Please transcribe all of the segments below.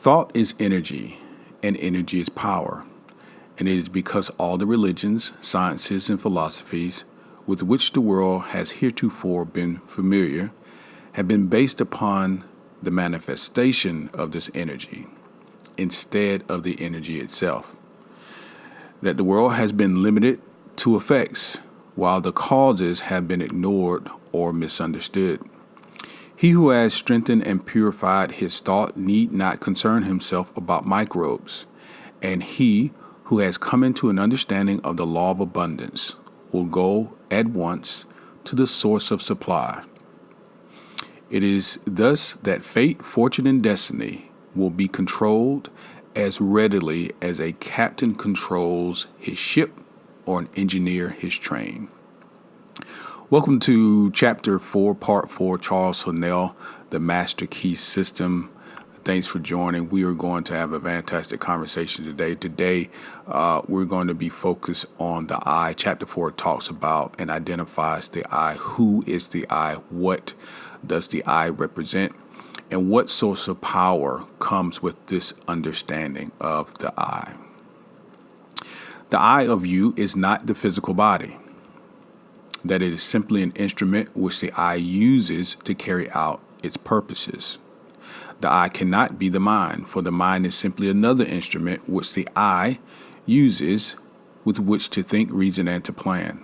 Thought is energy, and energy is power. And it is because all the religions, sciences, and philosophies with which the world has heretofore been familiar have been based upon the manifestation of this energy instead of the energy itself. That the world has been limited to effects while the causes have been ignored or misunderstood. He who has strengthened and purified his thought need not concern himself about microbes, and he who has come into an understanding of the law of abundance will go at once to the source of supply. It is thus that fate, fortune, and destiny will be controlled as readily as a captain controls his ship or an engineer his train. Welcome to Chapter 4, Part 4, Charles Honnell, the Master Key System. Thanks for joining. We are going to have a fantastic conversation today. Today, we're going to be focused on the I. Chapter 4 talks about and identifies the I. Who is the I? What does the I represent? And what source of power comes with this understanding of the I? The I of you is not the physical body. That it is simply an instrument which the I uses to carry out its purposes. The I cannot be the mind, for the mind is simply another instrument which the I uses with which to think, reason, and to plan.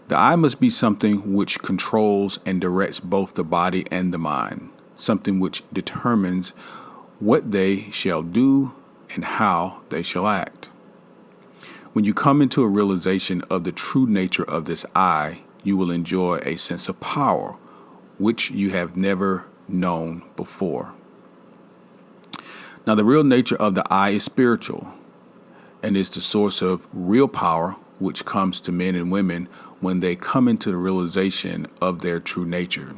The I must be something which controls and directs both the body and the mind, something which determines what they shall do and how they shall act. When you come into a realization of the true nature of this I, you will enjoy a sense of power, which you have never known before. Now, the real nature of the I is spiritual and is the source of real power, which comes to men and women when they come into the realization of their true nature.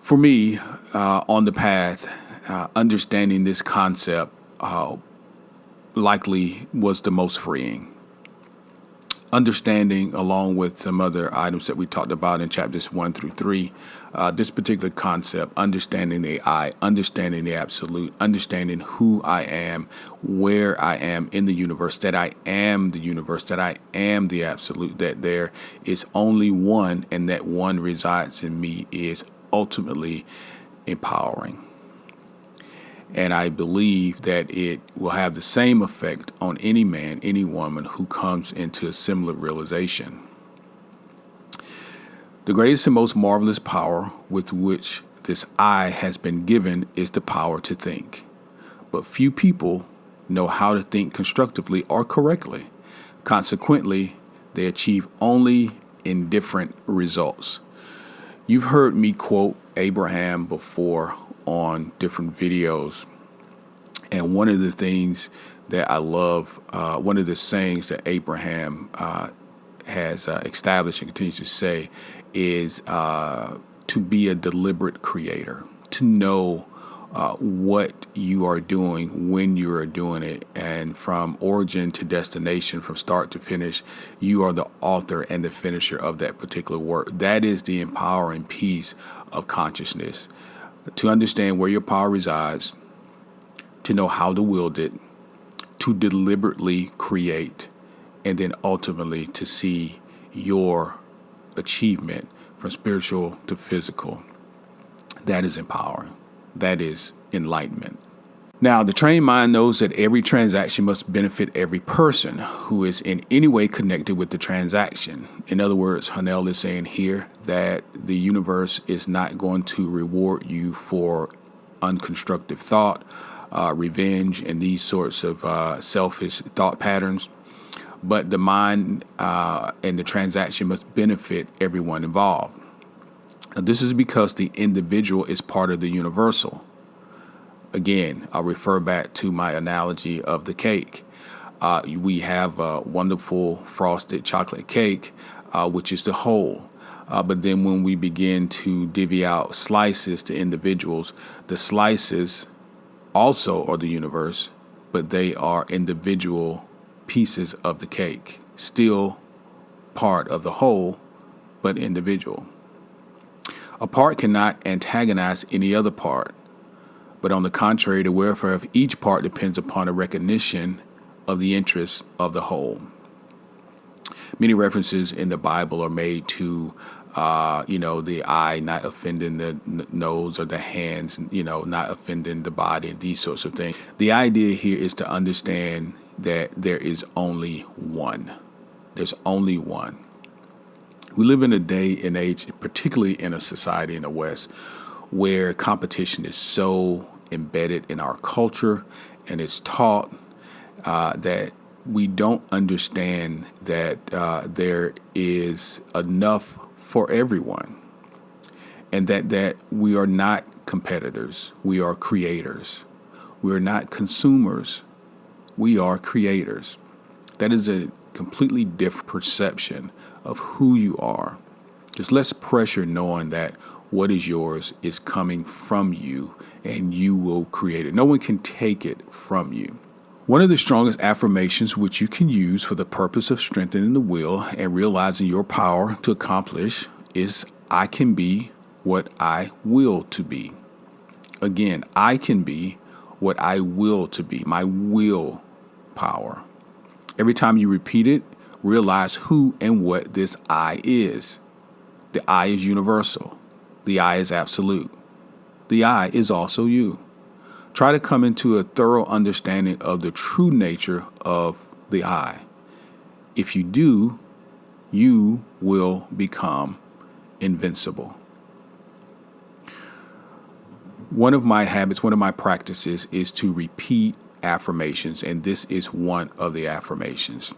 For me, on the path, understanding this concept likely was the most freeing. Understanding, along with some other items that we talked about in chapters 1 through 3, this particular concept, understanding the I, understanding the absolute, understanding who I am, where I am in the universe, that I am the universe, that I am the absolute, that there is only one, and that one resides in me is ultimately empowering. And I believe that it will have the same effect on any man, any woman who comes into a similar realization. The greatest and most marvelous power with which this I has been given is the power to think. But few people know how to think constructively or correctly. Consequently, they achieve only indifferent results. You've heard me quote Abraham before on different videos. And one of the things that I love, one of the sayings that Abraham has established and continues to say is to be a deliberate creator, to know what you are doing when you are doing it. And from origin to destination, from start to finish, you are the author and the finisher of that particular work. That is the empowering piece of consciousness. To understand where your power resides, to know how to wield it, to deliberately create, and then ultimately to see your achievement from spiritual to physical. That is empowering. That is enlightenment. Now, the trained mind knows that every transaction must benefit every person who is in any way connected with the transaction. In other words, Honnell is saying here that the universe is not going to reward you for unconstructive thought, revenge, and these sorts of selfish thought patterns. But the mind and the transaction must benefit everyone involved. Now, this is because the individual is part of the universal. Again, I'll refer back to my analogy of the cake. We have a wonderful frosted chocolate cake, which is the whole. But then when we begin to divvy out slices to individuals, the slices also are the universe, but they are individual pieces of the cake, still part of the whole, but individual. A part cannot antagonize any other part. But on the contrary, the welfare of each part depends upon a recognition of the interests of the whole. Many references in the Bible are made to, the eye not offending the nose, or the hands, not offending the body, and these sorts of things. The idea here is to understand that there is only one. There's only one. We live in a day and age, particularly in a society in the West, where competition is so embedded in our culture and it's taught that we don't understand that there is enough for everyone, and that we are not competitors, we are creators. We are not consumers, we are creators. That is a completely different perception of who you are. There's less pressure knowing that what is yours is coming from you and you will create it. No one can take it from you. One of the strongest affirmations which you can use for the purpose of strengthening the will and realizing your power to accomplish is, I can be what I will to be. Again, I can be what I will to be, my will power. Every time you repeat it, realize who and what this I is. The I is universal. The I is absolute. The I is also you. Try to come into a thorough understanding of the true nature of the I. If you do, you will become invincible. One of my habits, one of my practices is to repeat affirmations, and this is one of the affirmations.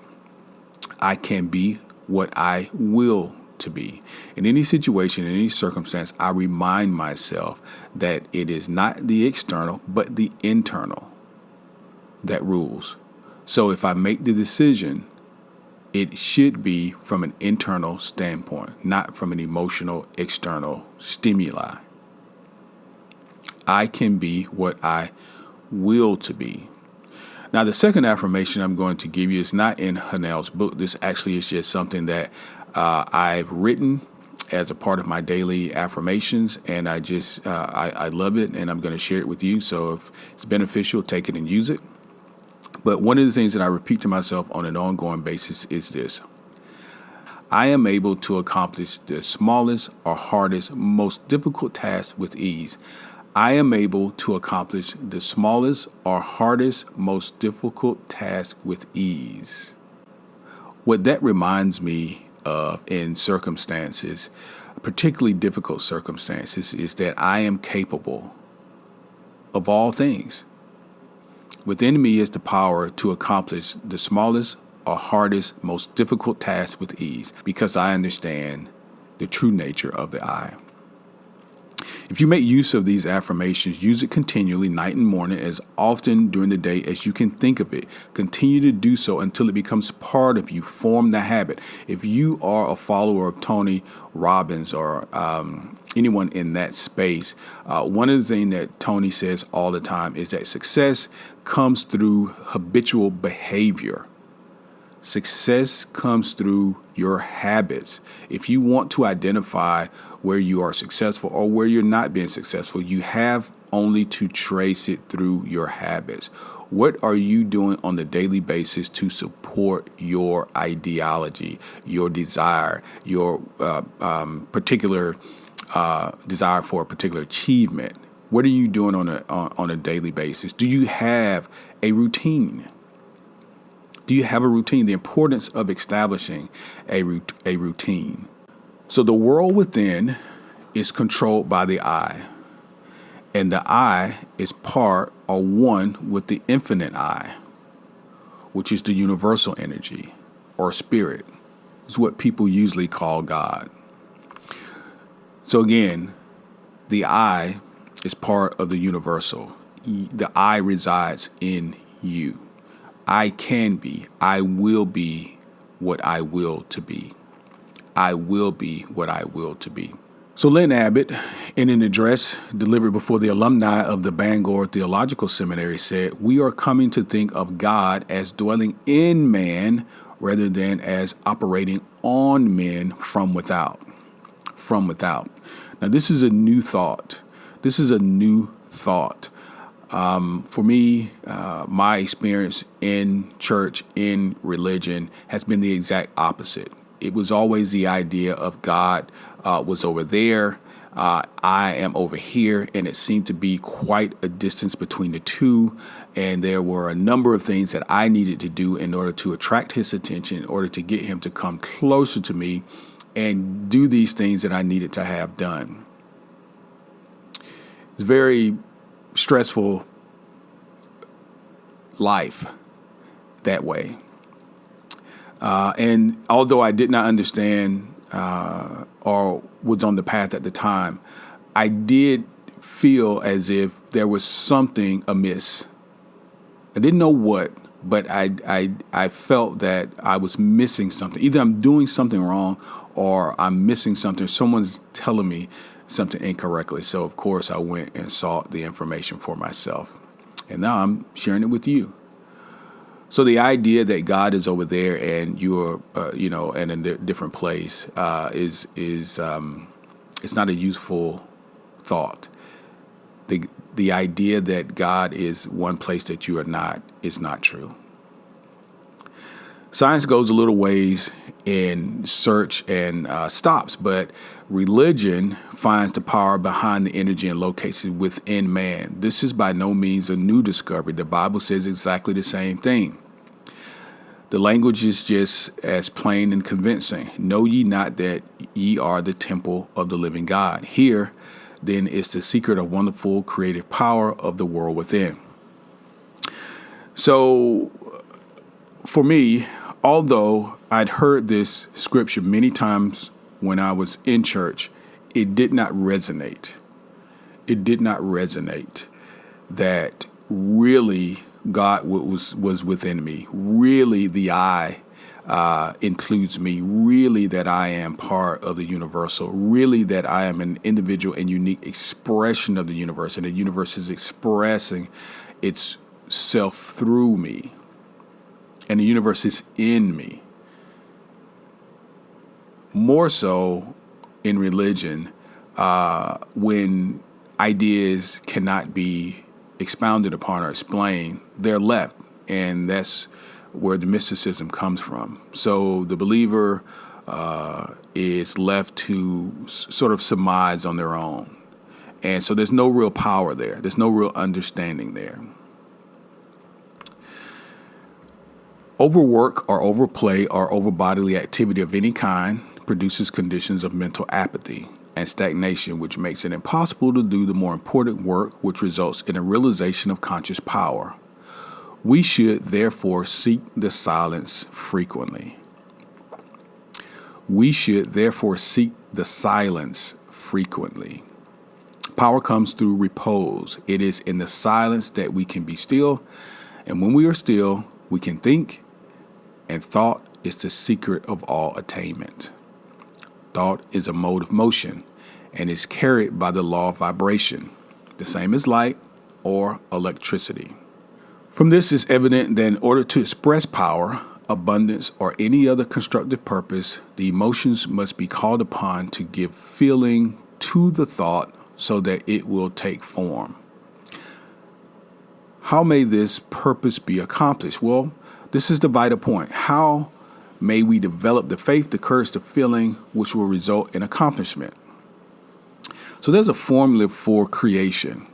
I can be what I will to be. In any situation, in any circumstance, I remind myself that it is not the external, but the internal that rules. So if I make the decision, it should be from an internal standpoint, not from an emotional external stimuli. I can be what I will to be. Now, the second affirmation I'm going to give you is not in Hanel's book. This actually is just something that I've written as a part of my daily affirmations, and I love it, and I'm going to share it with you. So if it's beneficial, take it and use it. But one of the things that I repeat to myself on an ongoing basis is this: I am able to accomplish the smallest or hardest, most difficult task with ease. I am able to accomplish the smallest or hardest, most difficult task with ease. What that reminds me of in circumstances, particularly difficult circumstances, is that I am capable of all things. Within me is the power to accomplish the smallest or hardest, most difficult task with ease, because I understand the true nature of the I. If you make use of these affirmations, use it continually, night and morning, as often during the day as you can think of it. Continue to do so until it becomes part of you. Form the habit. If you are a follower of Tony Robbins or anyone in that space, one of the things that Tony says all the time is that success comes through habitual behavior. Success comes through your habits. If you want to identify where you are successful or where you're not being successful, you have only to trace it through your habits. What are you doing on a daily basis to support your ideology, your desire, your particular desire for a particular achievement? What are you doing on a daily basis? Do you have a routine? Do you have a routine? The importance of establishing a routine. So the world within is controlled by the I, and the I is part or one with the infinite I, which is the universal energy or spirit. It's what people usually call God. So again, the I is part of the universal. The I resides in you. I can be, I will be what I will to be. I will be what I will to be. So Lynn Abbott, in an address delivered before the alumni of the Bangor Theological Seminary, said, "We are coming to think of God as dwelling in man rather than as operating on men from without." From without. Now, this is a new thought. This is a new thought. For me, my experience in church, in religion, has been the exact opposite. It was always the idea of God was over there, I am over here, and it seemed to be quite a distance between the two. And there were a number of things that I needed to do in order to attract his attention, in order to get him to come closer to me and do these things that I needed to have done. It's very stressful life that way. And although I did not understand or was on the path at the time, I did feel as if there was something amiss. I didn't know what, but I felt that I was missing something. Either I'm doing something wrong or I'm missing something. Someone's telling me something incorrectly. So, of course, I went and sought the information for myself. And now I'm sharing it with you. So the idea that God is over there and you're, in a different place is it's not a useful thought. The idea that God is one place that you are not is not true. Science goes a little ways in search and stops, but religion finds the power behind the energy and locates it within man. This is by no means a new discovery. The Bible says exactly the same thing. The language is just as plain and convincing. Know ye not that ye are the temple of the living God? Here, then, is the secret of wonderful creative power of the world within. So, for me, although I'd heard this scripture many times when I was in church, it did not resonate. It did not resonate that really God was within me. Really, the I includes me. Really, that I am part of the universal. Really, that I am an individual and unique expression of the universe, and the universe is expressing itself through me, and the universe is in me. More so in religion, when ideas cannot be expounded upon or explained, they're left, and that's where the mysticism comes from. So the believer is left to sort of surmise on their own, and so there's no real power there. There's no real understanding there. Overwork or overplay or over bodily activity of any kind produces conditions of mental apathy and stagnation, which makes it impossible to do the more important work, which results in a realization of conscious power. We should therefore seek the silence frequently. We should therefore seek the silence frequently. Power comes through repose. It is in the silence that we can be still, and when we are still, we can think, and thought is the secret of all attainment. Thought is a mode of motion and is carried by the law of vibration, the same as light or electricity. From this is evident that in order to express power, abundance, or any other constructive purpose, the emotions must be called upon to give feeling to the thought so that it will take form. How may this purpose be accomplished? Well, this is the vital point. How may we develop the faith, the courage, the feeling, which will result in accomplishment? So there's a formula for creation.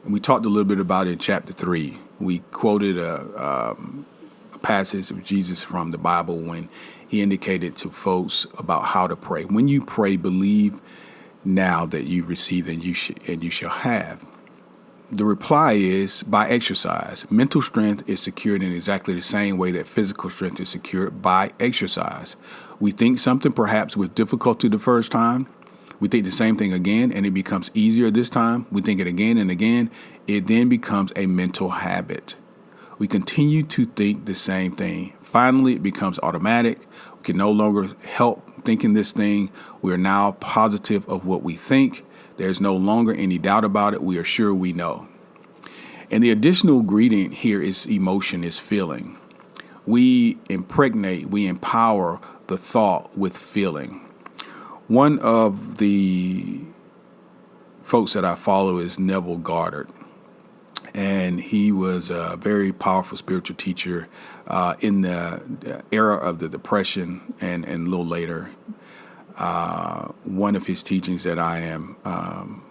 And we talked a little bit about it in chapter 3. We quoted a passage of Jesus from the Bible when he indicated to folks about how to pray. When you pray, believe now that you receive and you shall have. The reply is by exercise. Mental strength is secured in exactly the same way that physical strength is secured by exercise. We think something perhaps with difficulty the first time. We think the same thing again, and it becomes easier this time. We think it again and again. It then becomes a mental habit. We continue to think the same thing. Finally, it becomes automatic. We can no longer help thinking this thing. We are now positive of what we think. There's no longer any doubt about it. We are sure we know. And the additional ingredient here is emotion, is feeling. We impregnate, we empower the thought with feeling. One of the folks that I follow is Neville Goddard. And he was a very powerful spiritual teacher in the era of the Depression and a little later. One of his teachings that I am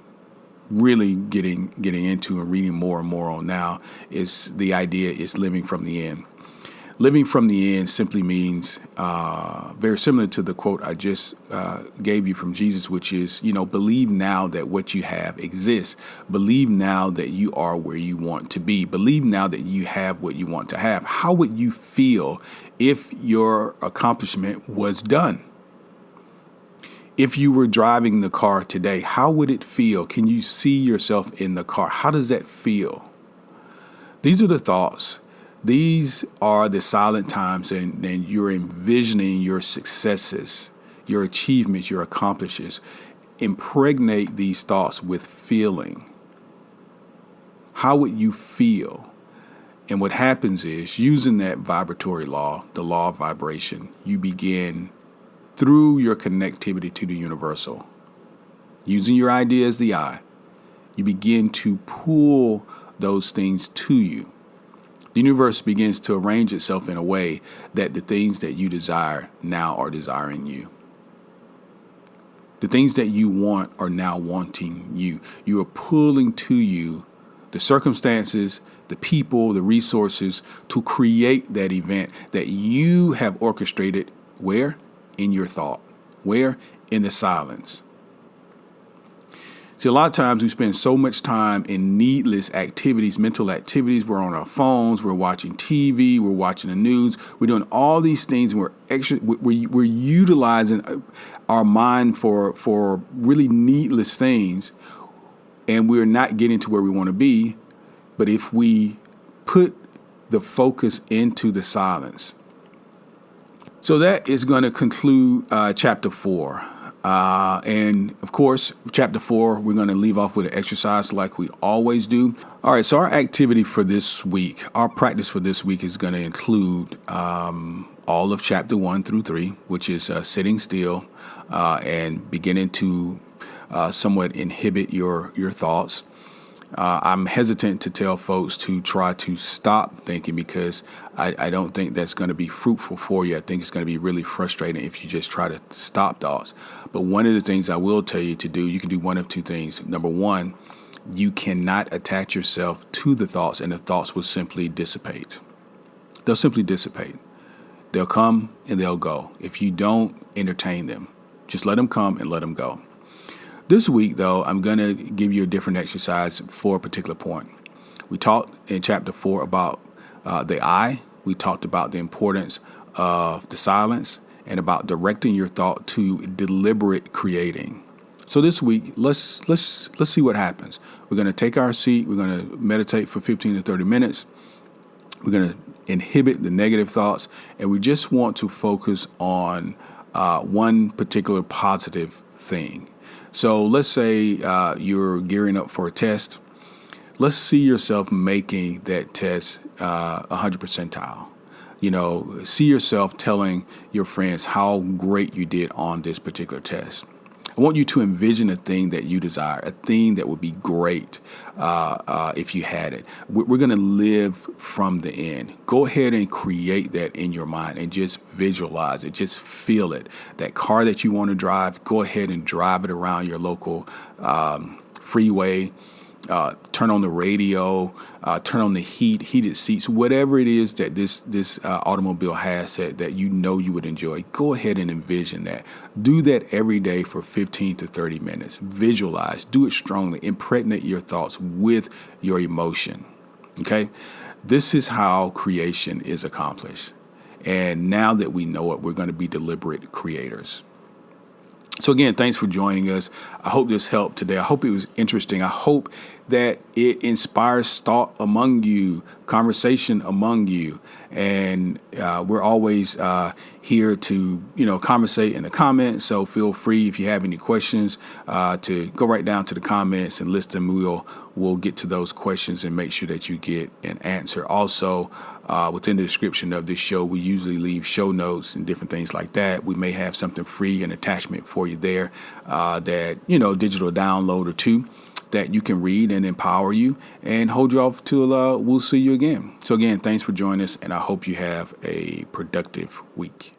really getting into and reading more and more on now is the idea is living from the end. Living from the end simply means very similar to the quote I just gave you from Jesus, which is, believe now that what you have exists. Believe now that you are where you want to be. Believe now that you have what you want to have. How would you feel if your accomplishment was done? If you were driving the car today, how would it feel? Can you see yourself in the car? How does that feel? These are the thoughts. These are the silent times, and you're envisioning your successes, your achievements, your accomplishments. Impregnate these thoughts with feeling. How would you feel? And what happens is, using that vibratory law, the law of vibration, you begin through your connectivity to the universal. Using your idea as the I, you begin to pull those things to you. The universe begins to arrange itself in a way that the things that you desire now are desiring you. The things that you want are now wanting you. You are pulling to you the circumstances, the people, the resources to create that event that you have orchestrated. Where? In your thought. Where? In the silence. See, a lot of times we spend so much time in needless activities, mental activities. We're on our phones, we're watching TV, we're watching the news, we're doing all these things, and we're utilizing our mind for really needless things, and we're not getting to where we want to be. But if we put the focus into the silence. So that is going to conclude chapter 4. And of course, chapter 4, we're going to leave off with an exercise like we always do. All right, so our activity for this week, our practice for this week is going to include all of chapter 1 through 3, which is sitting still and beginning to somewhat inhibit your thoughts. I'm hesitant to tell folks to try to stop thinking because I don't think that's going to be fruitful for you. I think it's going to be really frustrating if you just try to stop thoughts. But one of the things I will tell you to do, you can do one of two things. Number one, you cannot attach yourself to the thoughts, and the thoughts will simply dissipate. They'll simply dissipate. They'll come and they'll go. If you don't entertain them, just let them come and let them go. This week, though, I'm going to give you a different exercise for a particular point. We talked in chapter 4 about the I. We talked about the importance of the silence and about directing your thought to deliberate creating. So this week, let's see what happens. We're going to take our seat. We're going to meditate for 15 to 30 minutes. We're going to inhibit the negative thoughts, and we just want to focus on one particular positive thing. So let's say you're gearing up for a test. Let's see yourself making that test 100 percentile. See yourself telling your friends how great you did on this particular test. I want you to envision a thing that you desire, a thing that would be great if you had it. We're going to live from the end. Go ahead and create that in your mind and just visualize it. Just feel it. That car that you want to drive, go ahead and drive it around your local freeway. Turn on the radio, turn on the heated seats, whatever it is that this automobile has that you know you would enjoy. Go ahead and envision that. Do that every day for 15 to 30 minutes. Visualize. Do it strongly. Impregnate your thoughts with your emotion. Okay? This is how creation is accomplished. And now that we know it, we're going to be deliberate creators. So again, thanks for joining us. I hope this helped today. I hope it was interesting. I hope that it inspires thought among you, conversation among you. And we're always here to, conversate in the comments. So feel free, if you have any questions, to go right down to the comments and list them. We'll get to those questions and make sure that you get an answer. Also, within the description of this show, we usually leave show notes and different things like that. We may have something free, an attachment for you there that, digital download or two. that you can read and empower you and hold you off till we'll see you again. So again, thanks for joining us, and I hope you have a productive week.